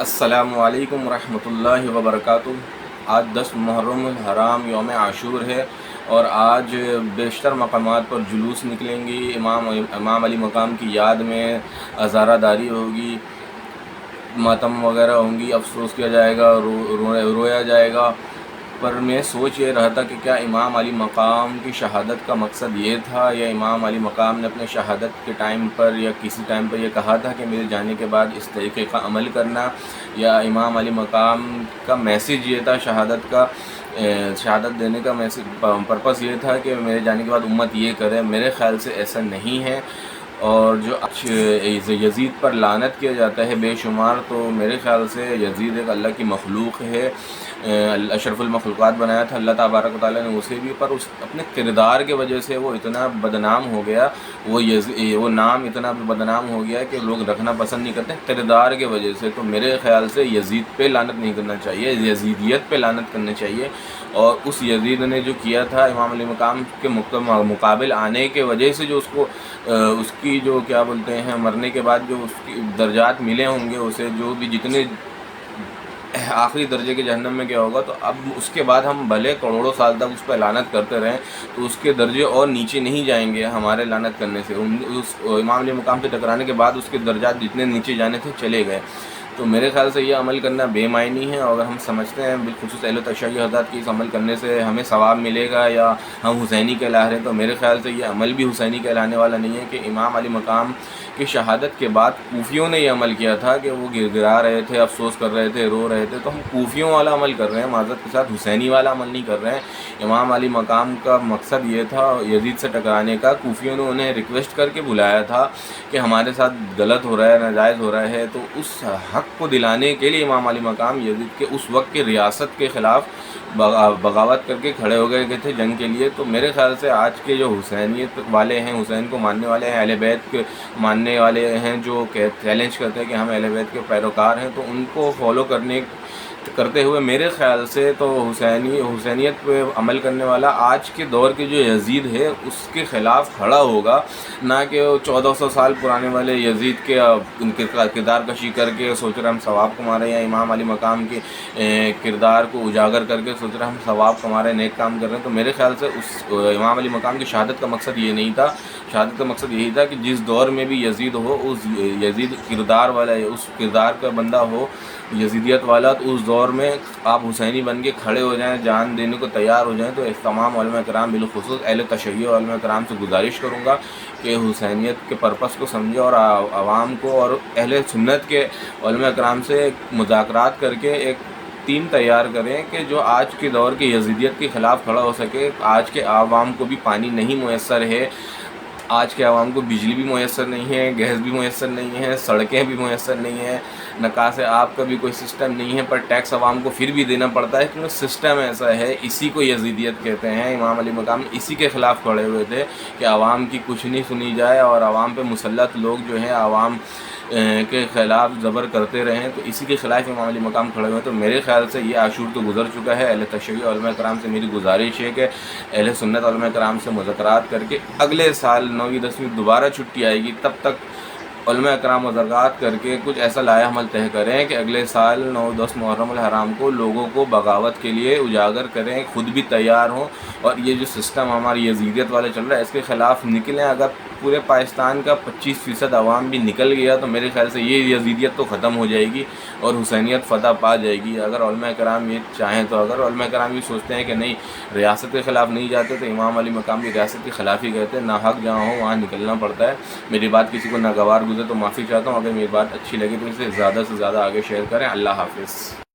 السلام علیکم ورحمۃ اللہ وبرکاتہ۔ آج 10 محرم الحرام یوم عاشور ہے، اور آج بیشتر مقامات پر جلوس نکلیں گی، امام علی مقام کی یاد میں عزارہ داری ہوگی، ماتم وغیرہ ہوں گی، افسوس کیا جائے گا، رویا جائے گا۔ پر میں سوچ یہ رہا تھا کہ کیا امام علی مقام کی شہادت کا مقصد یہ تھا، یا امام علی مقام نے اپنے شہادت کے ٹائم پر یا کسی ٹائم پر یہ کہا تھا کہ میرے جانے کے بعد اس طریقے کا عمل کرنا، یا امام علی مقام کا میسیج یہ تھا، شہادت دینے کا میسیج پرپس یہ تھا کہ میرے جانے کے بعد امت یہ کرے۔ میرے خیال سے ایسا نہیں ہے، اور جو یزید پر لعنت کیا جاتا ہے بے شمار، تو میرے خیال سے یزید ایک اللہ کی مخلوق ہے، اشرف المخلوقات بنایا تھا اللہ تبارک و تعالیٰ نے اسے بھی، پر اس اپنے کردار کے وجہ سے وہ اتنا بدنام ہو گیا، وہ نام اتنا بدنام ہو گیا کہ لوگ رکھنا پسند نہیں کرتے کردار کے وجہ سے۔ تو میرے خیال سے یزید پہ لعنت نہیں کرنا چاہیے، یزیدیت پہ لعنت کرنا چاہیے، اور اس یزید نے جو کیا تھا امام علی مقام کے مقابل آنے کے وجہ سے، جو اس کی جو کیا بولتے ہیں مرنے کے بعد جو اس کی درجات ملے ہوں گے اسے، جو بھی جتنے آخری درجے کے جہنم میں کیا ہوگا، تو اب اس کے بعد ہم بھلے کروڑوں سال تک اس پہ لعنت کرتے رہیں تو اس کے درجے اور نیچے نہیں جائیں گے ہمارے لعنت کرنے سے۔ اس امام علی مقام سے ٹکرانے کے بعد اس کے درجات جتنے نیچے جانے تھے چلے گئے۔ تو میرے خیال سے یہ عمل کرنا بے معنی ہے، اور اگر ہم سمجھتے ہیں بالخصوص اہل تشیع حضرات کی اس عمل کرنے سے ہمیں ثواب ملے گا یا ہم حسینی کہلا رہے ہیں، تو میرے خیال سے یہ عمل بھی حسینی کہلانے والا نہیں ہے۔ کہ امام علی مقام کی شہادت کے بعد کوفیوں نے یہ عمل کیا تھا کہ وہ گڑگڑا رہے تھے، افسوس کر رہے تھے، رو رہے تھے، تو ہم کوفیوں والا عمل کر رہے ہیں، معذرت کے ساتھ حسینی والا عمل نہیں کر رہے ہیں۔ امام علی مقام کا مقصد یہ تھا یزید سے ٹکرانے کا، کوفیوں نے انہیں ریکویسٹ کر کے بلایا تھا کہ ہمارے ساتھ غلط ہو رہا ہے، ناجائز ہو رہا ہے، تو اس حق کو دلانے کے لیے امام علی مقام یزید کے اس وقت کی ریاست کے خلاف بغاوت کر کے کھڑے ہو گئے تھے جنگ کے لیے۔ تو میرے خیال سے آج کے جو حسینیت والے ہیں، حسین کو ماننے والے ہیں، اہل بیت کے ماننے والے ہیں، جو چیلنج کرتے ہیں کہ ہم اہل بیت کے پیروکار ہیں، تو ان کو فالو کرتے ہوئے میرے خیال سے تو حسینیت پہ عمل کرنے والا آج کے دور کے جو یزید ہے اس کے خلاف کھڑا ہوگا، نہ کہ 1400 سال پرانے والے یزید کے ان کے کردار کشی کر کے سوچ رہے ہم ثواب کما رہے ہیں، یا امام علی مقام کے کردار کو اجاگر کر کے سوچ رہے ہم ثواب کما رہے ہیں، نیک کام کر رہے ہیں۔ تو میرے خیال سے اس امام علی مقام کی شہادت کا مقصد یہ نہیں تھا، شہادت کا مقصد یہی تھا کہ جس دور میں بھی یزید ہو، اس یزید کردار والا، اس کردار کا بندہ ہو یزیدیت والا، تو اس دور میں آپ حسینی بن کے کھڑے ہو جائیں، جان دینے کو تیار ہو جائیں۔ تو تمام علماء کرام بالخصوص اہل تشیع علماء کرام سے گزارش کروں گا کہ حسینیت کے پرپس کو سمجھے، اور عوام کو اور اہل سنت کے علماء کرام سے مذاکرات کر کے ایک ٹیم تیار کریں کہ جو آج کے دور کے یزیدیت کے خلاف کھڑا ہو سکے۔ آج کے عوام کو بھی پانی نہیں میسر ہے، آج کے عوام کو بجلی بھی میسر نہیں ہے، گیس بھی میسر نہیں ہے، سڑکیں بھی میسر نہیں ہیں، نکاح آپ کا بھی کوئی سسٹم نہیں ہے، پر ٹیکس عوام کو پھر بھی دینا پڑتا ہے کیونکہ سسٹم ایسا ہے۔ اسی کو یزیدیت کہتے ہیں۔ امام علی مقام اسی کے خلاف کھڑے ہوئے تھے کہ عوام کی کچھ نہیں سنی جائے، اور عوام پہ مسلط لوگ جو ہیں عوام کے خلاف زبر کرتے رہیں، تو اسی کے خلاف امام علی مقام کھڑے ہوئے۔ تو میرے خیال سے یہ عاشور تو گزر چکا ہے۔ اہل تشیع علماء کرام سے میری گزارش ہے کہ اہل سنت علماء کرام سے مذاکرات کر کے اگلے سال 9ویں 10ویں دوبارہ چھٹی آئے گی، تب تک علماء کرام مذاکرات کر کے کچھ ایسا لایا عمل طے کریں کہ اگلے سال 9-10 محرم الحرام کو لوگوں کو بغاوت کے لیے اجاگر کریں، خود بھی تیار ہوں، اور یہ جو سسٹم ہماری یزیدیت والا چل رہا ہے اس کے خلاف نکلیں۔ اگر پورے پاکستان کا 25% عوام بھی نکل گیا تو میرے خیال سے یہ یزیدیت تو ختم ہو جائے گی اور حسینیت فتح پا جائے گی، اگر علماء کرام یہ چاہیں تو۔ اگر علماء کرام یہ سوچتے ہیں کہ نہیں ریاست کے خلاف نہیں جاتے، تو امام علی مقام کی ریاست کے خلاف ہی کہتے ہیں، ناحق جہاں ہو وہاں نکلنا پڑتا ہے۔ میری بات کسی کو ناگوار گزرے تو معافی چاہتا ہوں، اگر میری بات اچھی لگی تو اسے زیادہ سے زیادہ آگے شیئر کریں۔ اللہ حافظ۔